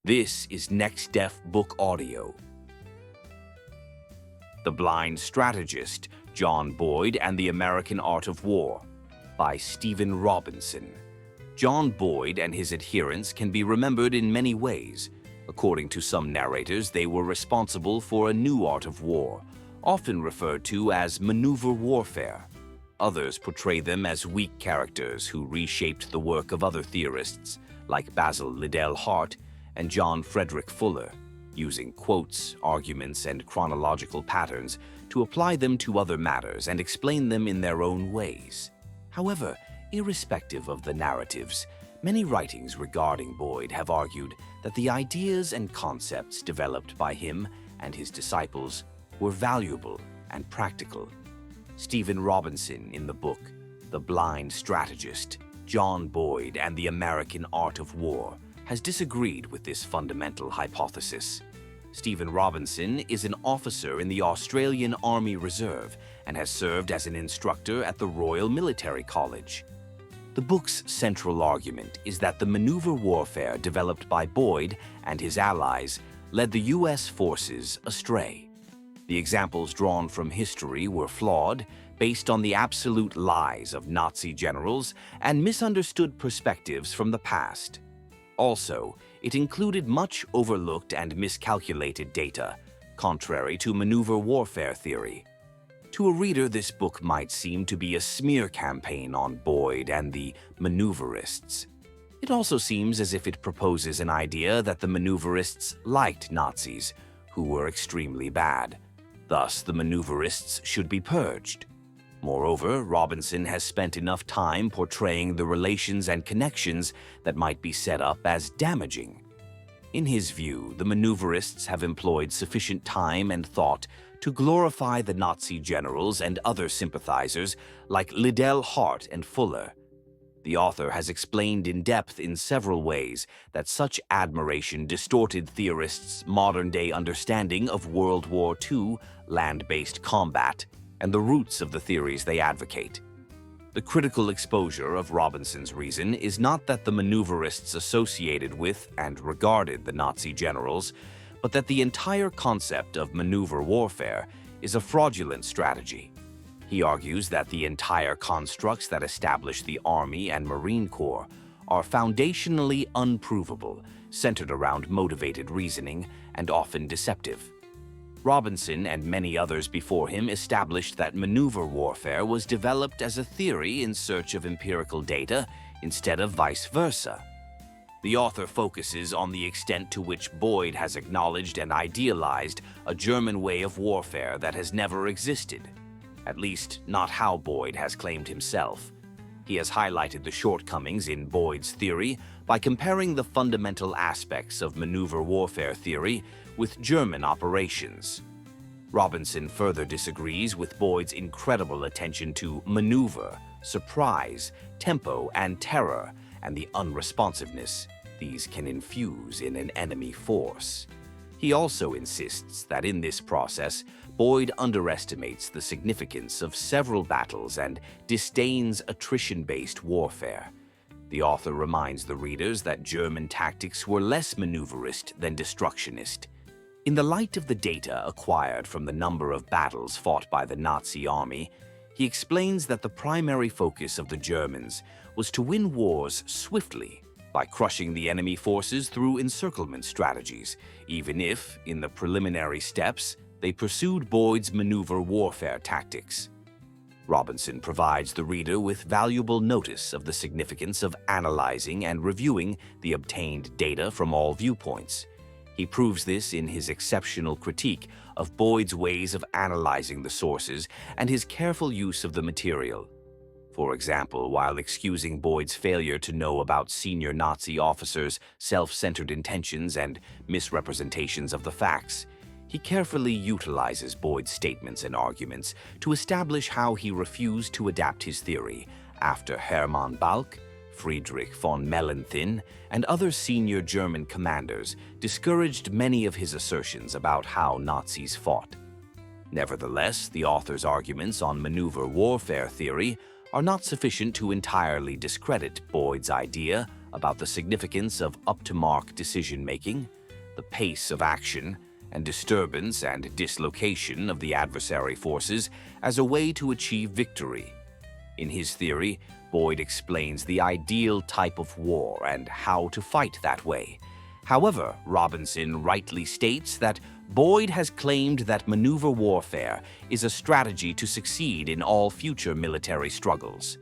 This is NexDef Book Audio. The Blind Strategist, John Boyd and the American Art of War, by Stephen Robinson. John Boyd and his adherents can be remembered in many ways. According to some narrators, they were responsible for a new art of war, often referred to as maneuver warfare. Others portray them as weak characters who reshaped the work of other theorists, like Basil Liddell Hart and John Frederick Fuller, using quotes, arguments, and chronological patterns to apply them to other matters and explain them in their own ways. However, irrespective of the narratives, many writings regarding Boyd have argued that the ideas and concepts developed by him and his disciples were valuable and practical. Stephen Robinson, in the book The Blind Strategist, John Boyd and the American Art of War, has disagreed with this fundamental hypothesis. Stephen Robinson is an officer in the Australian Army Reserve and has served as an instructor at the Royal Military College. The book's central argument is that the maneuver warfare developed by Boyd and his allies led the U.S. forces astray. The examples drawn from history were flawed, based on the absolute lies of Nazi generals and misunderstood perspectives from the past. Also, it included much overlooked and miscalculated data, contrary to maneuver warfare theory. To a reader, this book might seem to be a smear campaign on Boyd and the maneuverists. It also seems as if it proposes an idea that the maneuverists liked Nazis, who were extremely bad. Thus, the maneuverists should be purged. Moreover, Robinson has spent enough time portraying the relations and connections that might be set up as damaging. In his view, the maneuverists have employed sufficient time and thought to glorify the Nazi generals and other sympathizers like Liddell Hart and Fuller. The author has explained in depth in several ways that such admiration distorted theorists' modern-day understanding of World War II land-based combat and the roots of the theories they advocate. The critical exposure of Robinson's reason is not that the maneuverists associated with and regarded the Nazi generals, but that the entire concept of maneuver warfare is a fraudulent strategy. He argues that the entire constructs that establish the Army and Marine Corps are foundationally unprovable, centered around motivated reasoning, and often deceptive. Robinson and many others before him established that maneuver warfare was developed as a theory in search of empirical data instead of vice versa. The author focuses on the extent to which Boyd has acknowledged and idealized a German way of warfare that has never existed, at least not how Boyd has claimed himself. He has highlighted the shortcomings in Boyd's theory by comparing the fundamental aspects of maneuver warfare theory with German operations. Robinson further disagrees with Boyd's incredible attention to maneuver, surprise, tempo, and terror, and the unresponsiveness these can infuse in an enemy force. He also insists that in this process, Boyd underestimates the significance of several battles and disdains attrition-based warfare. The author reminds the readers that German tactics were less maneuverist than destructionist. In the light of the data acquired from the number of battles fought by the Nazi army, he explains that the primary focus of the Germans was to win wars swiftly by crushing the enemy forces through encirclement strategies, even if, in the preliminary steps, they pursued Boyd's maneuver warfare tactics. Robinson provides the reader with valuable notice of the significance of analyzing and reviewing the obtained data from all viewpoints. He proves this in his exceptional critique of Boyd's ways of analyzing the sources and his careful use of the material. For example, while excusing Boyd's failure to know about senior Nazi officers' self-centered intentions and misrepresentations of the facts, he carefully utilizes Boyd's statements and arguments to establish how he refused to adapt his theory after Hermann Balck, Friedrich von Mellenthin, and other senior German commanders discouraged many of his assertions about how Nazis fought. Nevertheless, the author's arguments on maneuver warfare theory are not sufficient to entirely discredit Boyd's idea about the significance of up-to-mark decision-making, the pace of action, and disturbance and dislocation of the adversary forces as a way to achieve victory. In his theory, Boyd explains the ideal type of war and how to fight that way. However, Robinson rightly states that Boyd has claimed that maneuver warfare is a strategy to succeed in all future military struggles.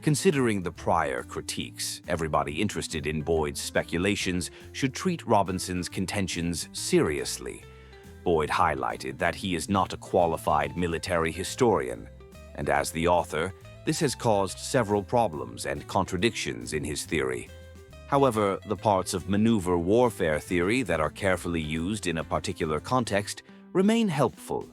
Considering the prior critiques, everybody interested in Boyd's speculations should treat Robinson's contentions seriously. Boyd highlighted that he is not a qualified military historian, and as the author, this has caused several problems and contradictions in his theory. However, the parts of maneuver warfare theory that are carefully used in a particular context remain helpful.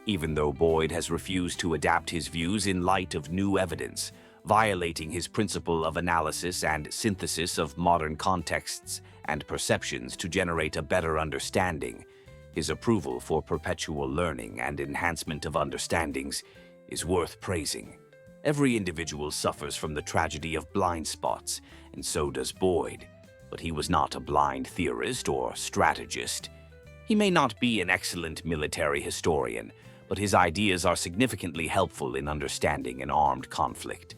Even though Boyd has refused to adapt his views in light of new evidence, violating his principle of analysis and synthesis of modern contexts and perceptions to generate a better understanding, his approval for perpetual learning and enhancement of understandings is worth praising. Every individual suffers from the tragedy of blind spots, and so does Boyd. But he was not a blind theorist or strategist. He may not be an excellent military historian, but his ideas are significantly helpful in understanding an armed conflict.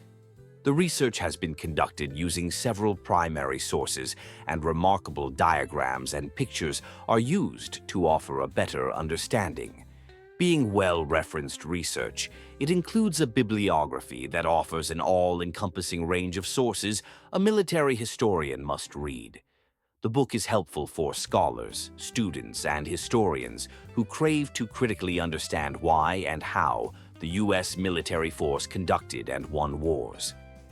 The research has been conducted using several primary sources, and remarkable diagrams and pictures are used to offer a better understanding. Being well-referenced research, it includes a bibliography that offers an all-encompassing range of sources a military historian must read. The book is helpful for scholars, students, and historians who crave to critically understand why and how the U.S. military force conducted and won wars.